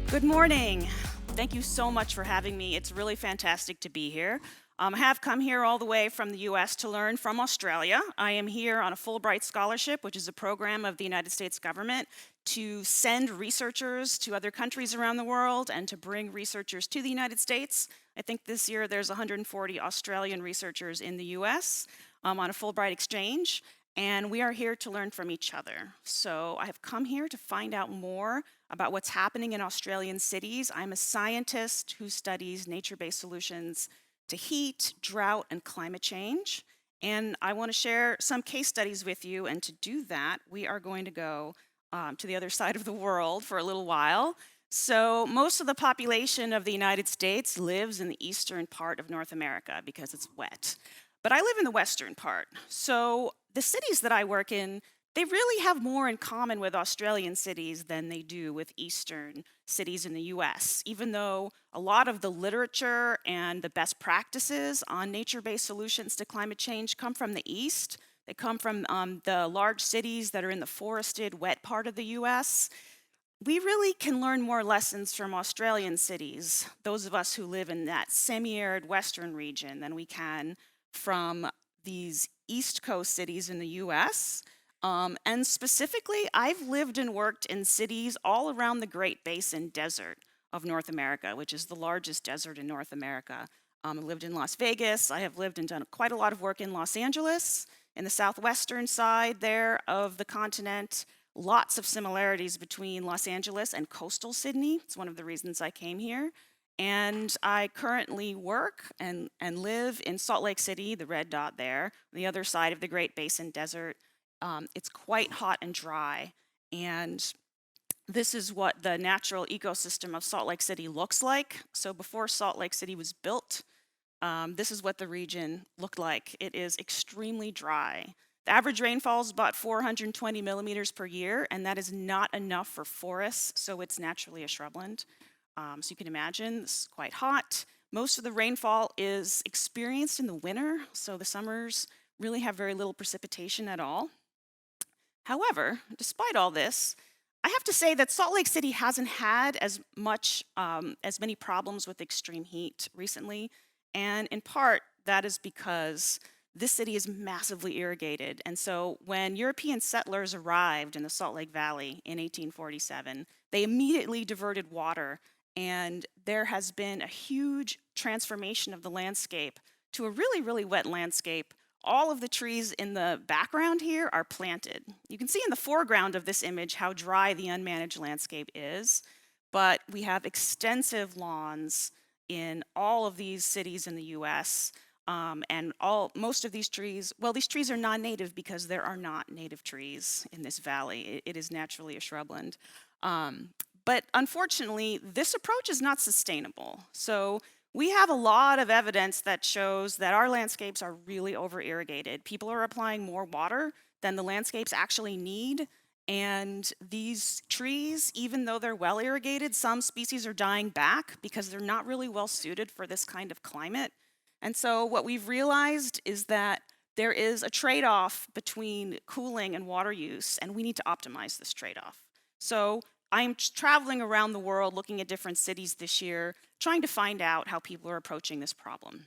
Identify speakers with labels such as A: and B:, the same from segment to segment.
A: Good morning. Thank you so much for having me. It's really fantastic to be here. I have come here all the way from the US to learn from Australia. I am here on a Fulbright Scholarship, which is a program of the United States government to send researchers to other countries around the world and to bring researchers to the United States. I think this year there's 140 Australian researchers in the US on a Fulbright exchange, and we are here to learn from each other. So I have come here to find out more about what's happening in Australian cities. I'm a scientist who studies nature-based solutions to heat, drought, and climate change. And I want to share some case studies with you. And to do that, we are going to go to the other side of the world for a little while. So most of the population of the United States lives in the eastern part of North America because it's wet. But I live in the western part. So the cities that I work in, they really have more in common with Australian cities than they do with eastern cities in the US, even though a lot of the literature and the best practices on nature-based solutions to climate change come from the east. They come from the large cities that are in the forested, wet part of the US. We really can learn more lessons from Australian cities, those of us who live in that semi-arid western region, than we can from these East Coast cities in the US. And specifically, I've lived and worked in cities all around the Great Basin Desert of North America, which is the largest desert in North America. I lived in Las Vegas. I have lived and done quite a lot of work in Los Angeles, in the southwestern side there of the continent. Lots of similarities between Los Angeles and coastal Sydney. It's one of the reasons I came here. And I currently work and live in Salt Lake City, the red dot there, the other side of the Great Basin Desert. It's quite hot and dry, and this is what the natural ecosystem of Salt Lake City looks like. So before Salt Lake City was built, this is what the region looked like. It is extremely dry. The average rainfall is about 420 millimeters per year, and that is not enough for forests, so it's naturally a shrubland. So you can imagine this is quite hot. Most of the rainfall is experienced in the winter, so the summers really have very little precipitation at all. However, despite all this, I have to say that Salt Lake City hasn't had as many problems with extreme heat recently, and in part that is because this city is massively irrigated. And so when European settlers arrived in the Salt Lake Valley in 1847, they immediately diverted water, and there has been a huge transformation of the landscape to a really, really wet landscape. All of the trees in the background here are planted. You can see in the foreground of this image how dry the unmanaged landscape is, but we have extensive lawns in all of these cities in the US, and most of these trees, well, these trees are non-native because there are not native trees in this valley. It is naturally a shrubland. But unfortunately, this approach is not sustainable. So we have a lot of evidence that shows that our landscapes are really over-irrigated. People are applying more water than the landscapes actually need. And these trees, even though they're well irrigated, some species are dying back because they're not really well suited for this kind of climate. And so what we've realized is that there is a trade-off between cooling and water use, and we need to optimize this trade-off. So I'm traveling around the world looking at different cities this year, trying to find out how people are approaching this problem.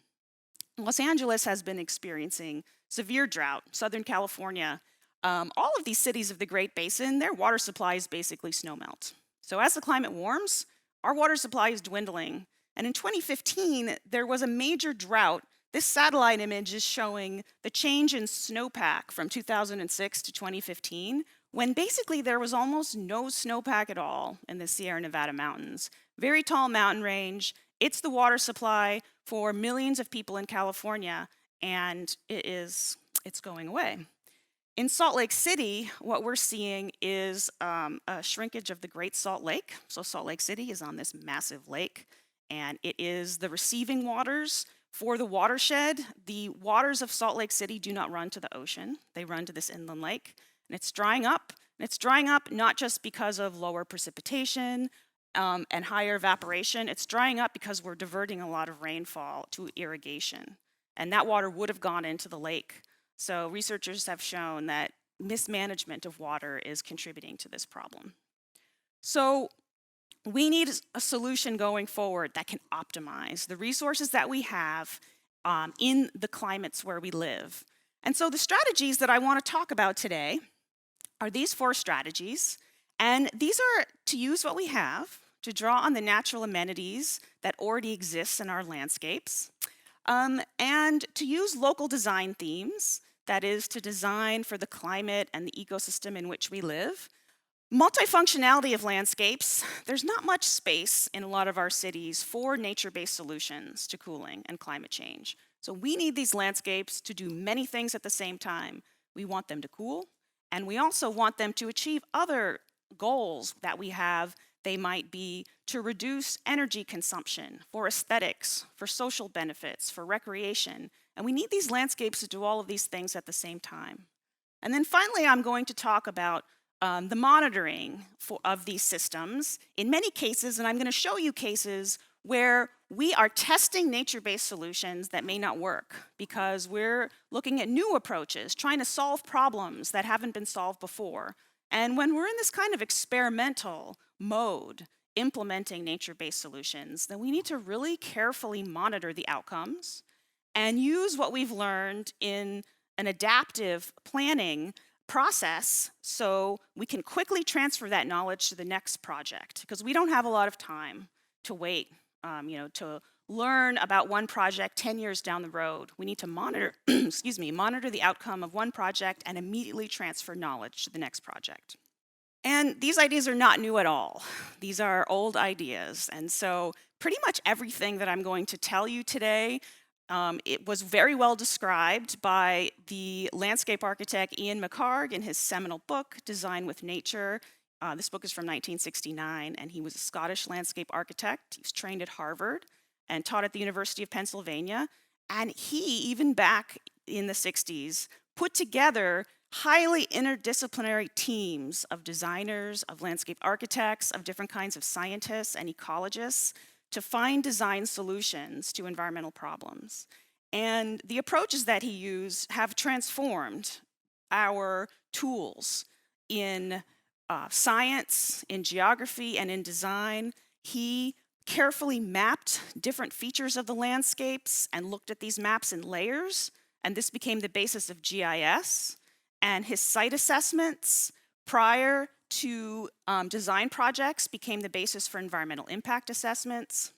A: Los Angeles has been experiencing severe drought. Southern California, all of these cities of the Great Basin, their water supply is basically snowmelt. So as the climate warms, our water supply is dwindling. And in 2015, there was a major drought. This satellite image is showing the change in snowpack from 2006 to 2015, when basically there was almost no snowpack at all in the Sierra Nevada mountains. Very tall mountain range. It's the water supply for millions of people in California, and it's going away. In Salt Lake City, what we're seeing is a shrinkage of the Great Salt Lake. So Salt Lake City is on this massive lake, and it is the receiving waters for the watershed. The waters of Salt Lake City do not run to the ocean. They run to this inland lake. And it's drying up. And it's drying up not just because of lower precipitation and higher evaporation. It's drying up because we're diverting a lot of rainfall to irrigation. And that water would have gone into the lake. So researchers have shown that mismanagement of water is contributing to this problem. So we need a solution going forward that can optimize the resources that we have in the climates where we live. And so the strategies that I want to talk about today are these 4 strategies. And these are to use what we have to draw on the natural amenities that already exist in our landscapes, and to use local design themes, that is, to design for the climate and the ecosystem in which we live. Multifunctionality of landscapes, there's not much space in a lot of our cities for nature-based solutions to cooling and climate change. So we need these landscapes to do many things at the same time. We want them to cool, and we also want them to achieve other goals that we have. They might be to reduce energy consumption, for aesthetics, for social benefits, for recreation. And we need these landscapes to do all of these things at the same time. And then finally, I'm going to talk about the monitoring of these systems in many cases, and I'm going to show you cases where we are testing nature-based solutions that may not work because we're looking at new approaches, trying to solve problems that haven't been solved before. And when we're in this kind of experimental mode, implementing nature-based solutions, then we need to really carefully monitor the outcomes and use what we've learned in an adaptive planning process so we can quickly transfer that knowledge to the next project, because we don't have a lot of time to wait to learn about one project 10 years down the road. We need to monitor, monitor the outcome of one project and immediately transfer knowledge to the next project. And these ideas are not new at all. These are old ideas. And so pretty much everything that I'm going to tell you today, it was very well described by the landscape architect Ian McHarg in his seminal book, Design with Nature. This book is from 1969, and he was a Scottish landscape architect. He was trained at Harvard and taught at the University of Pennsylvania. And he, even back in the 60s, put together highly interdisciplinary teams of designers, of landscape architects, of different kinds of scientists and ecologists to find design solutions to environmental problems. And the approaches that he used have transformed our tools in science, in geography, and in design. He carefully mapped different features of the landscapes and looked at these maps in layers, and this became the basis of GIS. And his site assessments prior to design projects became the basis for environmental impact assessments.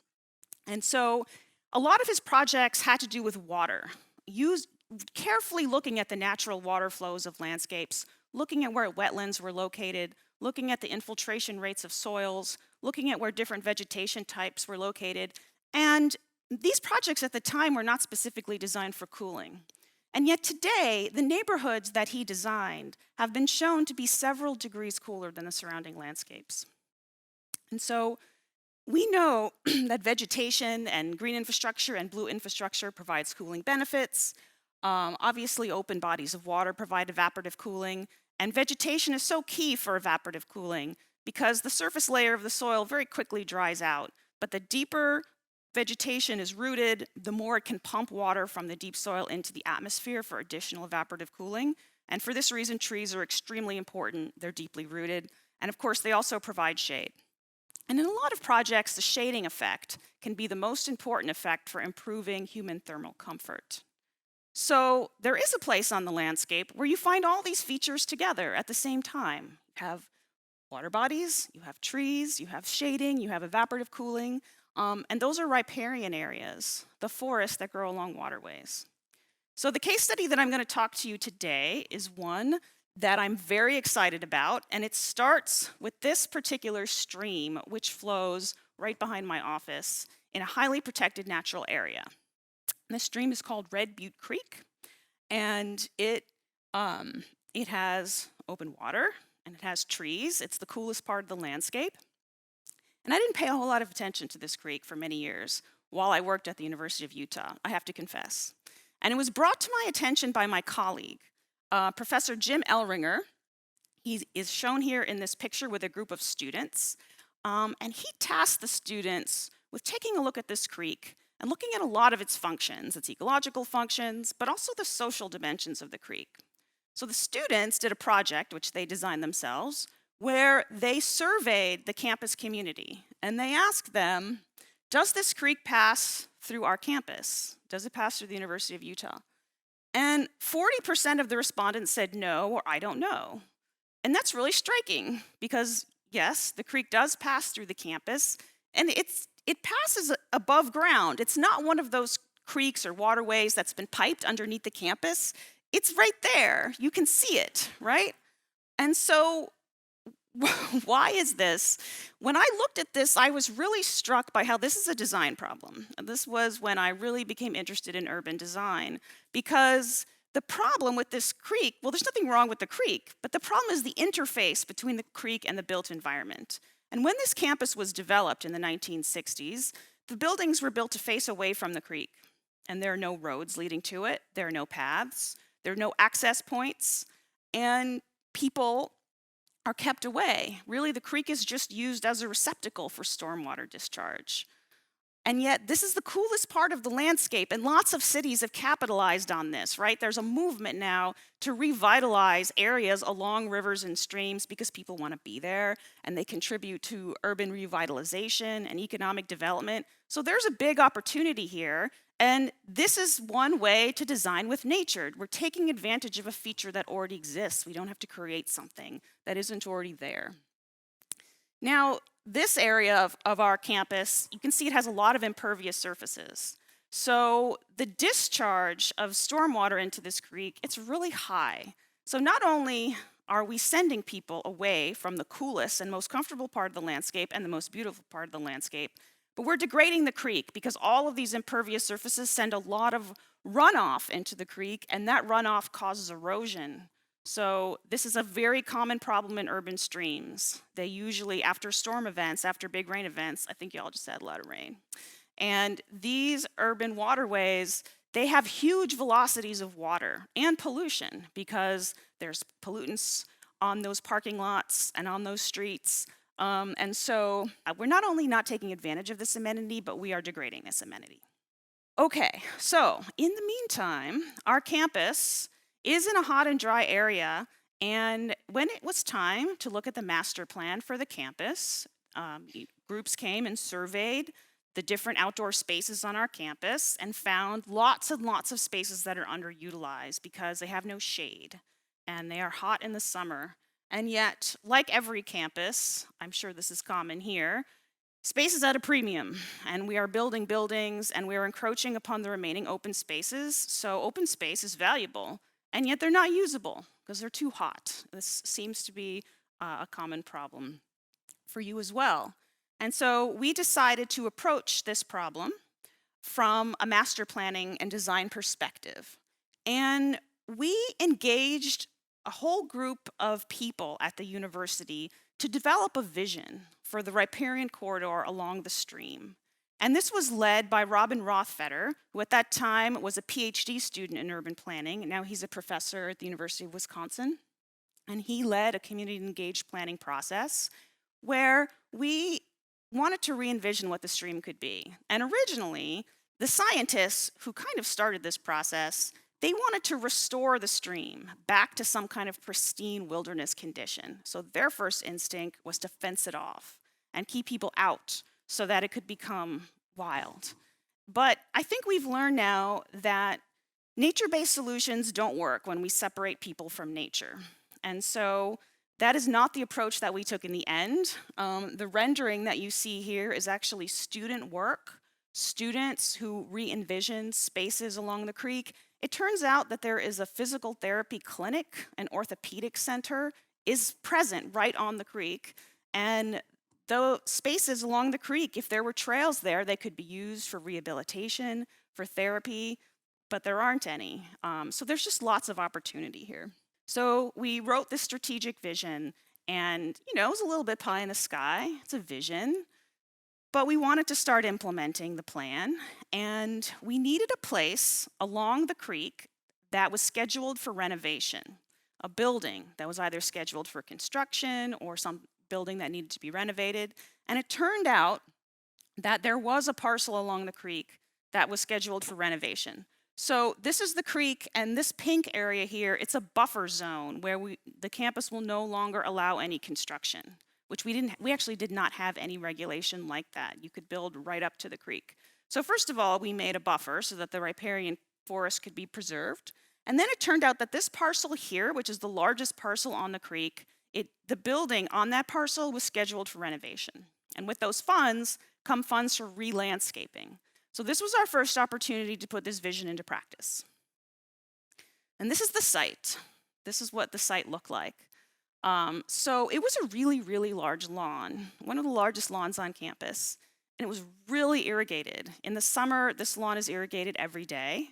A: And so a lot of his projects had to do with water, carefully looking at the natural water flows of landscapes, looking at where wetlands were located, looking at the infiltration rates of soils, looking at where different vegetation types were located. And these projects at the time were not specifically designed for cooling. And yet today, the neighborhoods that he designed have been shown to be several degrees cooler than the surrounding landscapes. And so we know that vegetation and green infrastructure and blue infrastructure provides cooling benefits. Obviously, open bodies of water provide evaporative cooling, and vegetation is so key for evaporative cooling because the surface layer of the soil very quickly dries out. But the deeper vegetation is rooted, the more it can pump water from the deep soil into the atmosphere for additional evaporative cooling. And for this reason, trees are extremely important. They're deeply rooted. And of course, they also provide shade. And in a lot of projects, the shading effect can be the most important effect for improving human thermal comfort. So there is a place on the landscape where you find all these features together at the same time. You have water bodies, you have trees, you have shading, you have evaporative cooling, and those are riparian areas, the forests that grow along waterways. So the case study that I'm going to talk to you today is one that I'm very excited about, and it starts with this particular stream, which flows right behind my office in a highly protected natural area. And this stream is called Butte Creek, and it has open water, and it has trees. It's the coolest part of the landscape. And I didn't pay a whole lot of attention to this creek for many years while I worked at the University of Utah, I have to confess. And it was brought to my attention by my colleague, Professor Jim Elringer. He is shown here in this picture with a group of students. And he tasked the students with taking a look at this creek and looking at a lot of its functions, its ecological functions, but also the social dimensions of the creek. So the students did a project, which they designed themselves, where they surveyed the campus community and they asked them, does this creek pass through our campus? Does it pass through the University of Utah? And 40% of the respondents said no, or I don't know. And that's really striking because yes, the creek does pass through the campus and it passes above ground. It's not one of those creeks or waterways that's been piped underneath the campus. It's right there. You can see it, right? And so why is this? When I looked at this, I was really struck by how this is a design problem. And this was when I really became interested in urban design, because the problem with this creek, well, there's nothing wrong with the creek, but the problem is the interface between the creek and the built environment. And when this campus was developed in the 1960s, the buildings were built to face away from the creek. And there are no roads leading to it. There are no paths. There are no access points. And people are kept away. Really, the creek is just used as a receptacle for stormwater discharge. And yet, this is the coolest part of the landscape, and lots of cities have capitalized on this, right? There's a movement now to revitalize areas along rivers and streams because people want to be there, and they contribute to urban revitalization and economic development. So there's a big opportunity here, and this is one way to design with nature. We're taking advantage of a feature that already exists. We don't have to create something that isn't already there. Now, this area of our campus, you can see it has a lot of impervious surfaces. So the discharge of stormwater into this creek, it's really high. So not only are we sending people away from the coolest and most comfortable part of the landscape and the most beautiful part of the landscape, but we're degrading the creek because all of these impervious surfaces send a lot of runoff into the creek, and that runoff causes erosion. So this is a very common problem in urban streams. They usually, after storm events, after big rain events, I think y'all just had a lot of rain. And these urban waterways, they have huge velocities of water and pollution because there's pollutants on those parking lots and on those streets. And so we're not only not taking advantage of this amenity, but we are degrading this amenity. Okay, so in the meantime, our campus is in a hot and dry area, and when it was time to look at the master plan for the campus, groups came and surveyed the different outdoor spaces on our campus and found lots and lots of spaces that are underutilized because they have no shade and they are hot in the summer. And yet, like every campus, I'm sure this is common here, space is at a premium, and we are building buildings and we are encroaching upon the remaining open spaces, so open space is valuable. And yet they're not usable because they're too hot. This seems to be a common problem for you as well. And so we decided to approach this problem from a master planning and design perspective. And we engaged a whole group of people at the university to develop a vision for the riparian corridor along the stream. And this was led by Robin Rothfeder, who at that time was a PhD student in urban planning. Now he's a professor at the University of Wisconsin. And he led a community engaged planning process where we wanted to re-envision what the stream could be. And originally, the scientists who kind of started this process, they wanted to restore the stream back to some kind of pristine wilderness condition. So their first instinct was to fence it off and keep people out so that it could become wild. But I think we've learned now that nature-based solutions don't work when we separate people from nature. And so that is not the approach that we took in the end. The rendering that you see here is actually student work, students who re-envisioned spaces along the creek. It turns out that there is a physical therapy clinic, an orthopedic center is present right on the creek, and the spaces along the creek, if there were trails there, they could be used for rehabilitation, for therapy, but there aren't any. So there's just lots of opportunity here. So we wrote this strategic vision, and it was a little bit pie in the sky. It's a vision, but we wanted to start implementing the plan, and we needed a place along the creek that was scheduled for renovation, a building that was either scheduled for construction or some building that needed to be renovated. And it turned out that there was a parcel along the creek that was scheduled for renovation. So this is the creek, and this pink area here, it's a buffer zone where the campus will no longer allow any construction, which we actually did not have any regulation like that. You could build right up to the creek. So first of all, we made a buffer so that the riparian forest could be preserved. And then it turned out that this parcel here, which is the largest parcel on the creek, the building on that parcel was scheduled for renovation. And with those funds come funds for re-landscaping. So this was our first opportunity to put this vision into practice. And this is the site. This is what the site looked like. So it was a really, really large lawn, one of the largest lawns on campus, and it was really irrigated. In the summer, this lawn is irrigated every day,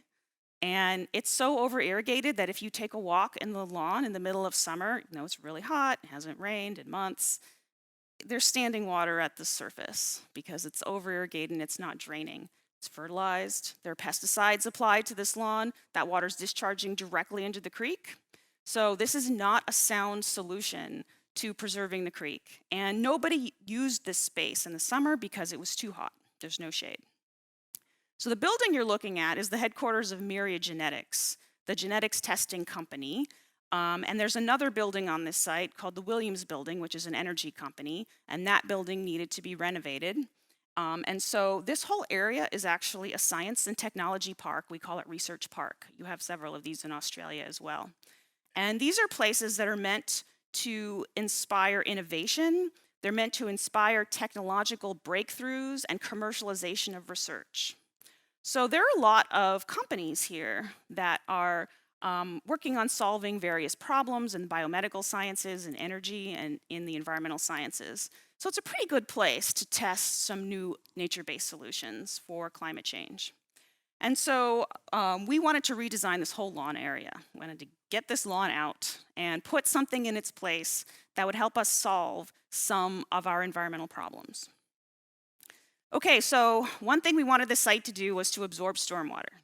A: and it's so over-irrigated that if you take a walk in the lawn in the middle of summer, you know it's really hot, it hasn't rained in months, there's standing water at the surface because it's over-irrigated and it's not draining. It's fertilized. There are pesticides applied to this lawn. That water's discharging directly into the creek. So this is not a sound solution to preserving the creek. And nobody used this space in the summer because it was too hot. There's no shade. So the building you're looking at is the headquarters of Myriad Genetics, the genetics testing company. And there's another building on this site called the Williams Building, which is an energy company, and that building needed to be renovated. And so this whole area is actually a science and technology park. We call it Research Park. You have several of these in Australia as well. And these are places that are meant to inspire innovation. They're meant to inspire technological breakthroughs and commercialization of research. So there are a lot of companies here that are working on solving various problems in biomedical sciences and energy and in the environmental sciences. So it's a pretty good place to test some new nature-based solutions for climate change. And so we wanted to redesign this whole lawn area. We wanted to get this lawn out and put something in its place that would help us solve some of our environmental problems. Okay, so one thing we wanted the site to do was to absorb stormwater.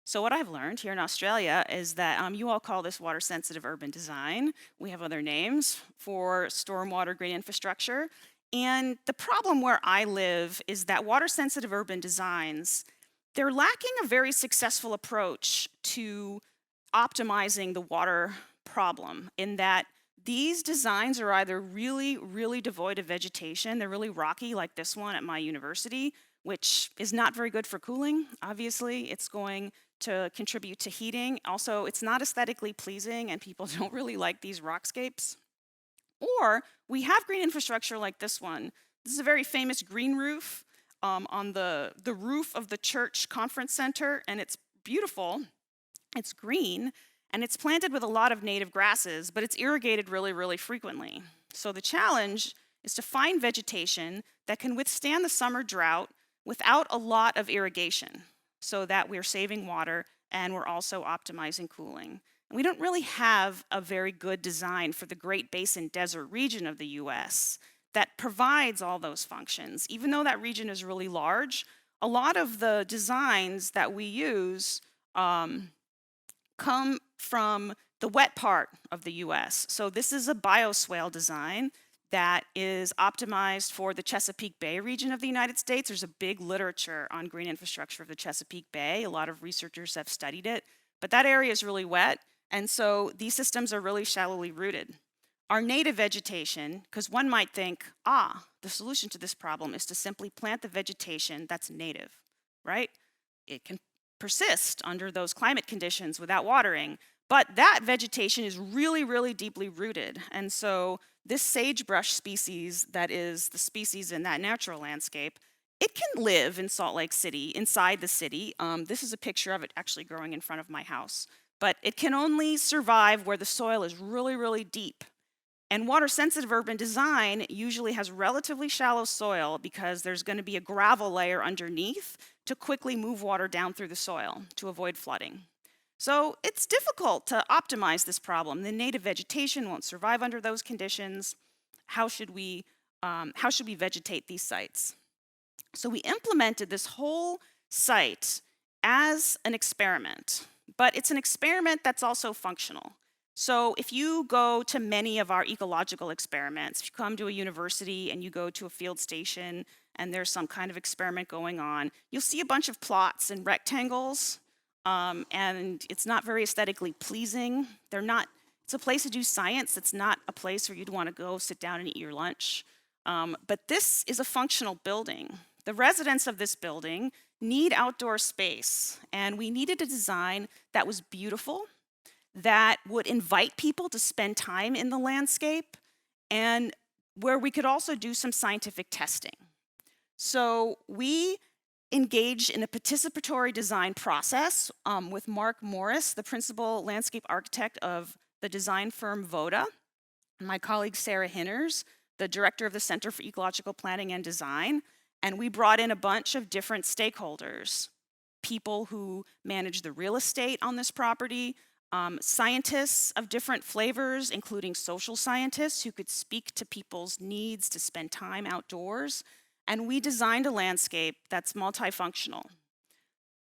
A: So what I've learned here in Australia is that you all call this water-sensitive urban design. We have other names for stormwater green infrastructure. And the problem where I live is that water-sensitive urban designs, they're lacking a very successful approach to optimizing the water problem, in that these designs are either really, really devoid of vegetation. They're really rocky, like this one at my university, which is not very good for cooling. Obviously, it's going to contribute to heating. Also, it's not aesthetically pleasing, and people don't really like these rockscapes. Or we have green infrastructure like this one. This is a very famous green roof on the roof of the church conference center, and it's beautiful. It's green, and it's planted with a lot of native grasses, but it's irrigated really, really frequently. So the challenge is to find vegetation that can withstand the summer drought without a lot of irrigation, so that we're saving water and we're also optimizing cooling. And we don't really have a very good design for the Great Basin Desert region of the US that provides all those functions. Even though that region is really large, a lot of the designs that we use come from the wet part of the US. So this is a bioswale design that is optimized for the Chesapeake Bay region of the United States. There's a big literature on green infrastructure of the Chesapeake Bay. A lot of researchers have studied it, but that area is really wet, and so these systems are really shallowly rooted. Our native vegetation, because one might think, the solution to this problem is to simply plant the vegetation that's native, right? It can persist under those climate conditions without watering, but that vegetation is really, really deeply rooted. And so this sagebrush species, that is the species in that natural landscape, it can live in Salt Lake City, inside the city. This is a picture of it actually growing in front of my house. But it can only survive where the soil is really, really deep. And water-sensitive urban design usually has relatively shallow soil because there's going to be a gravel layer underneath to quickly move water down through the soil to avoid flooding. So it's difficult to optimize this problem. The native vegetation won't survive under those conditions. How should we vegetate these sites? So we implemented this whole site as an experiment, but it's an experiment that's also functional. So if you go to many of our ecological experiments, if you come to a university and you go to a field station and there's some kind of experiment going on, you'll see a bunch of plots and rectangles and it's not very aesthetically pleasing. It's a place to do science. It's not a place where you'd want to go sit down and eat your lunch. But this is a functional building. The residents of this building need outdoor space, and we needed a design that was beautiful, that would invite people to spend time in the landscape, and where we could also do some scientific testing. So we engaged in a participatory design process with Mark Morris, the principal landscape architect of the design firm Voda, and my colleague Sarah Hinners, the director of the Center for Ecological Planning and Design. And we brought in a bunch of different stakeholders, people who manage the real estate on this property, scientists of different flavors, including social scientists who could speak to people's needs to spend time outdoors. And we designed a landscape that's multifunctional.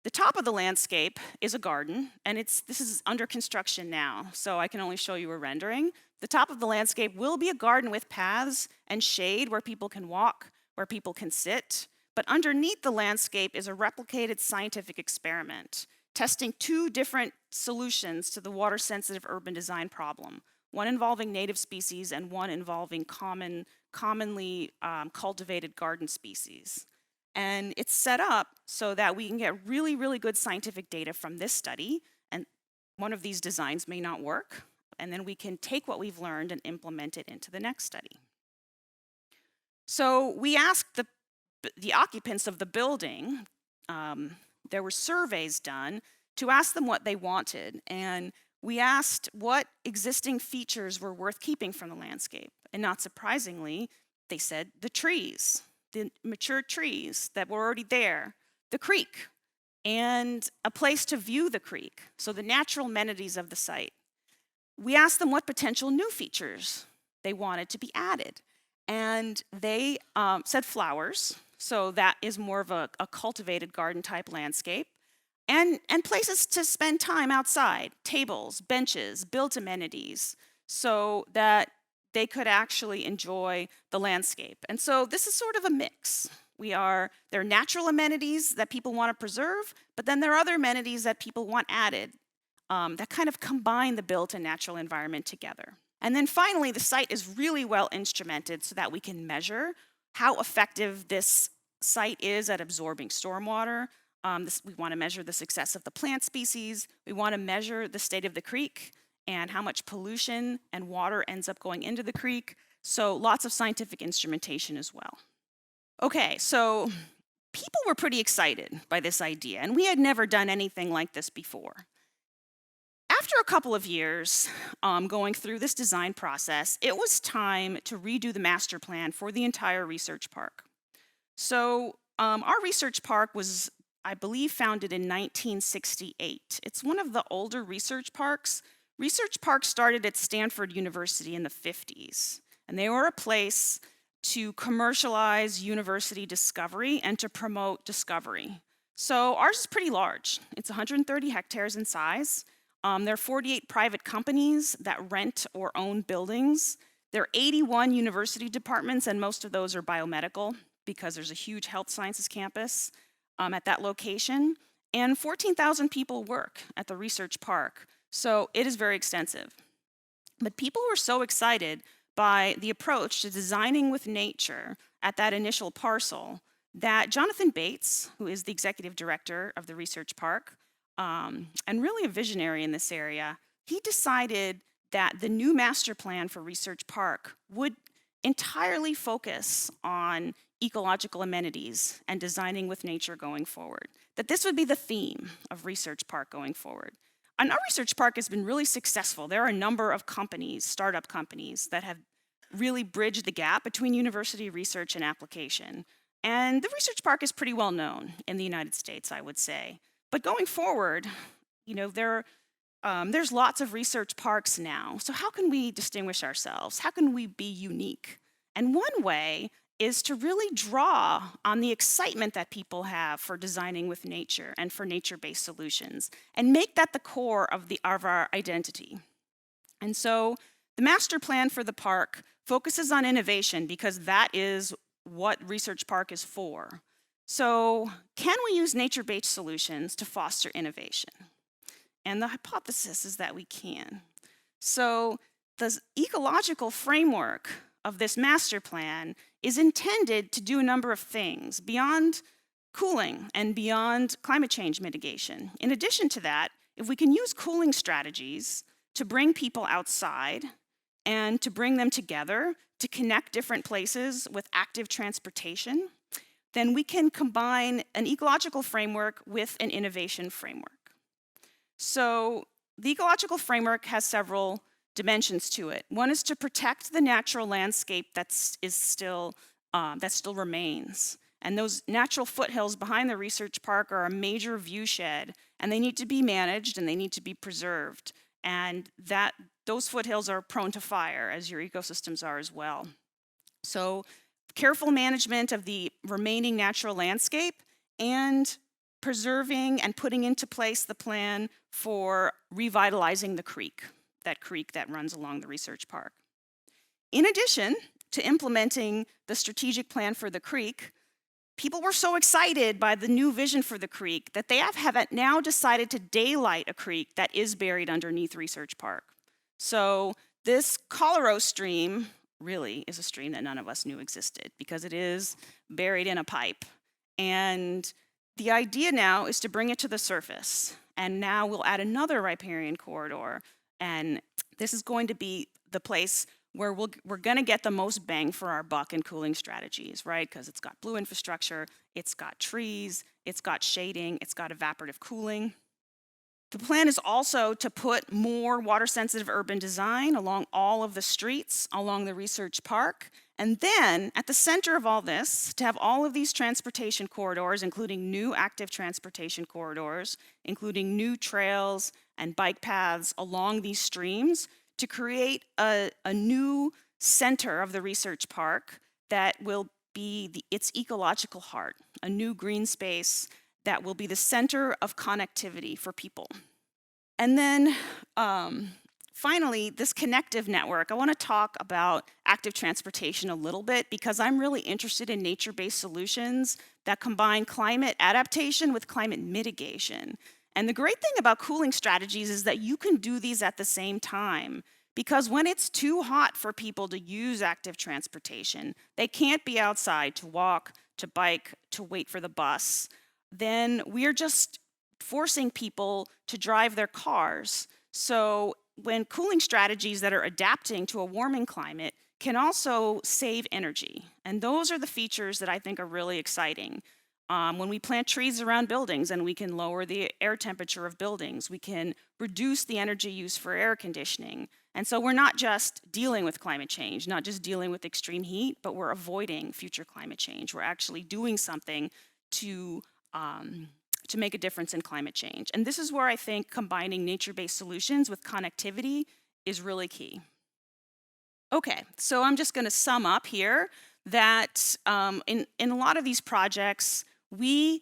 A: The top of the landscape is a garden, and this is under construction now, so I can only show you a rendering. The top of the landscape will be a garden with paths and shade where people can walk, where people can sit. But underneath the landscape is a replicated scientific experiment, testing two different solutions to the water-sensitive urban design problem, one involving native species and one involving commonly cultivated garden species. And it's set up so that we can get really, really good scientific data from this study, and one of these designs may not work, and then we can take what we've learned and implement it into the next study. So we asked the occupants of the building, there were surveys done to ask them what they wanted, and we asked what existing features were worth keeping from the landscape. And not surprisingly, they said the trees, the mature trees that were already there, the creek, and a place to view the creek, so the natural amenities of the site. We asked them what potential new features they wanted to be added, and they said flowers, so that is more of a cultivated garden type landscape, and places to spend time outside, tables, benches, built amenities, so that they could actually enjoy the landscape. And so this is sort of a mix. There are natural amenities that people want to preserve, but then there are other amenities that people want added that kind of combine the built and natural environment together. And then finally, the site is really well instrumented so that we can measure how effective this site is at absorbing stormwater. We want to measure the success of the plant species. We want to measure the state of the creek and how much pollution and water ends up going into the creek. So lots of scientific instrumentation as well. Okay, so people were pretty excited by this idea, and we had never done anything like this before. After a couple of years going through this design process, it was time to redo the master plan for the entire research park. So our research park was, I believe, founded in 1968. It's one of the older research parks. Research parks started at Stanford University in the 50s, and they were a place to commercialize university discovery and to promote discovery. So ours is pretty large. It's 130 hectares in size. There are 48 private companies that rent or own buildings. There are 81 university departments, and most of those are biomedical because there's a huge health sciences campus at that location. And 14,000 people work at the research park. So it is very extensive. But people were so excited by the approach to designing with nature at that initial parcel that Jonathan Bates, who is the executive director of the research park, and really a visionary in this area, he decided that the new master plan for Research Park would entirely focus on ecological amenities and designing with nature going forward. That this would be the theme of Research Park going forward. And our research park has been really successful. There are a number of companies, startup companies, that have really bridged the gap between university research and application. And the research park is pretty well known in the United States, I would say. But going forward, there's lots of research parks now. So how can we distinguish ourselves? How can we be unique? And one way is to really draw on the excitement that people have for designing with nature and for nature-based solutions, and make that the core of our identity. And so the master plan for the park focuses on innovation because that is what Research Park is for. So can we use nature-based solutions to foster innovation? And the hypothesis is that we can. So the ecological framework of this master plan is intended to do a number of things beyond cooling and beyond climate change mitigation. In addition to that, if we can use cooling strategies to bring people outside and to bring them together to connect different places with active transportation, then we can combine an ecological framework with an innovation framework. So the ecological framework has several dimensions to it. One is to protect the natural landscape that still remains. And those natural foothills behind the research park are a major viewshed, and they need to be managed and they need to be preserved. And those foothills are prone to fire, as your ecosystems are as well. So careful management of the remaining natural landscape and preserving and putting into place the plan for revitalizing the creek that runs along the research park. In addition to implementing the strategic plan for the creek, people were so excited by the new vision for the creek that they have now decided to daylight a creek that is buried underneath Research Park. So this Colorado stream really is a stream that none of us knew existed because it is buried in a pipe. And the idea now is to bring it to the surface. And now we'll add another riparian corridor. And this is going to be the place where we're going to get the most bang for our buck in cooling strategies, right? Because it's got blue infrastructure, it's got trees, it's got shading, it's got evaporative cooling. The plan is also to put more water-sensitive urban design along all of the streets along the research park. And then at the center of all this, to have all of these transportation corridors, including new active transportation corridors, including new trails and bike paths along these streams, to create a new center of the research park that will be its ecological heart, a new green space that will be the center of connectivity for people. And then finally, this connective network. I want to talk about active transportation a little bit because I'm really interested in nature-based solutions that combine climate adaptation with climate mitigation. And the great thing about cooling strategies is that you can do these at the same time, because when it's too hot for people to use active transportation, they can't be outside to walk, to bike, to wait for the bus, then we're just forcing people to drive their cars. So when cooling strategies that are adapting to a warming climate can also save energy. And those are the features that I think are really exciting. When we plant trees around buildings and we can lower the air temperature of buildings, we can reduce the energy use for air conditioning. And so we're not just dealing with climate change, not just dealing with extreme heat, but we're avoiding future climate change. We're actually doing something to make a difference in climate change. And this is where I think combining nature-based solutions with connectivity is really key. Okay, so I'm just going to sum up here that in a lot of these projects, we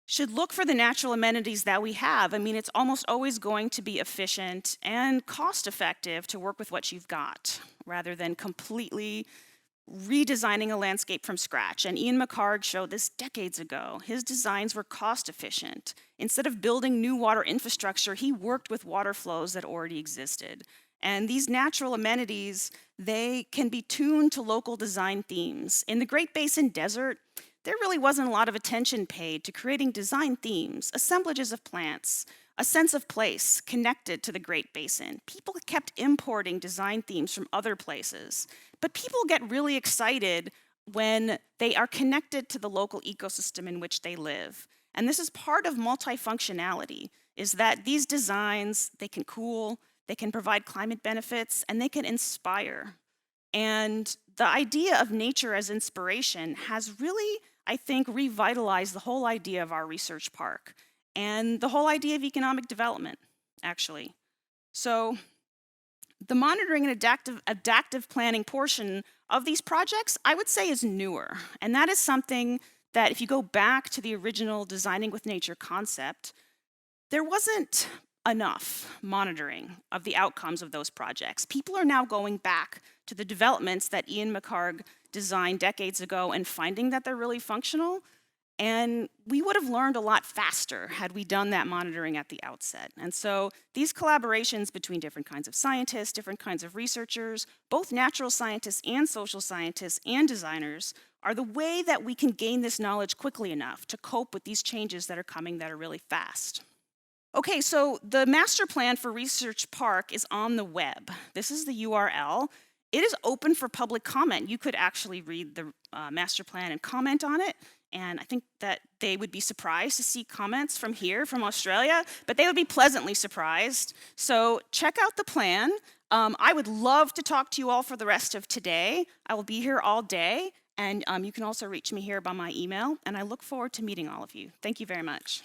A: should look for the natural amenities that we have. I mean, it's almost always going to be efficient and cost-effective to work with what you've got, rather than completely redesigning a landscape from scratch. And Ian McHarg showed this decades ago. His designs were cost-efficient. Instead of building new water infrastructure, he worked with water flows that already existed. And these natural amenities, they can be tuned to local design themes. In the Great Basin Desert, there really wasn't a lot of attention paid to creating design themes, assemblages of plants, a sense of place connected to the Great Basin. People kept importing design themes from other places, but people get really excited when they are connected to the local ecosystem in which they live. And this is part of multifunctionality, is that these designs, they can cool, they can provide climate benefits, and they can inspire. And the idea of nature as inspiration has really, I think, revitalized the whole idea of our research park and the whole idea of economic development, actually. So the monitoring and adaptive planning portion of these projects, I would say, is newer. And that is something that if you go back to the original Designing with Nature concept, there wasn't enough monitoring of the outcomes of those projects. People are now going back to the developments that Ian McHarg designed decades ago and finding that they're really functional. And we would have learned a lot faster had we done that monitoring at the outset. And so these collaborations between different kinds of scientists, different kinds of researchers, both natural scientists and social scientists and designers, are the way that we can gain this knowledge quickly enough to cope with these changes that are coming that are really fast. Okay, so the master plan for Research Park is on the web. This is the URL. It is open for public comment. You could actually read the master plan and comment on it. And I think that they would be surprised to see comments from here, from Australia, but they would be pleasantly surprised. So check out the plan. I would love to talk to you all for the rest of today. I will be here all day, and you can also reach me here by my email, and I look forward to meeting all of you. Thank you very much.